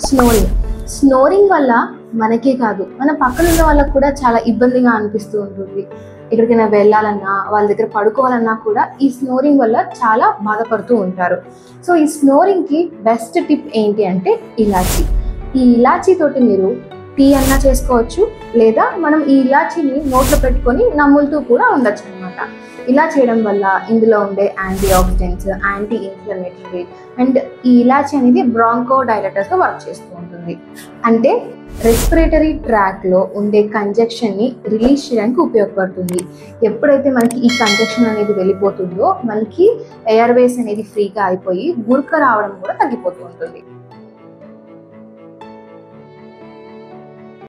Snoring snoring వల్ల మనకే కాదు, మన పక్కన ఉన్న వాళ్ళకు కూడా చాలా ఇబ్బందిగా అనిపిస్తూ ఉంటుంది. ఎక్కడికైనా వెళ్ళాలన్నా, వాళ్ళ దగ్గర పడుకోవాలన్నా కూడా ఈ స్నోరింగ్ వల్ల చాలా బాధపడుతూ ఉంటారు. సో ఈ స్నోరింగ్కి బెస్ట్ టిప్ ఏంటి అంటే ఇలాచీ. ఈ ఇలాచీ తోటి మీరు టీ అన్నా చేసుకోవచ్చు, లేదా మనం ఈ ఇలాచీని నోట్లో పెట్టుకొని నములుతూ కూడా ఉండొచ్చు అనమాట. ఇలా చేయడం వల్ల ఇందులో ఉండే anti oxidants, anti inflammatory and ఈ ఇలాచీ అనేది బ్రాంకో డైలటర్స్గా వర్క్ చేస్తూ ఉంటుంది. అంటే రెస్పిరేటరీ ట్రాక్లో ఉండే కంజెక్షన్ని రిలీజ్ చేయడానికి ఉపయోగపడుతుంది. ఎప్పుడైతే మనకి ఈ కంజెక్షన్ అనేది వెళ్ళిపోతుందో మనకి ఎయిర్వేస్ అనేది ఫ్రీగా అయిపోయి గురక రావడం కూడా తగ్గిపోతూ ఉంటుంది.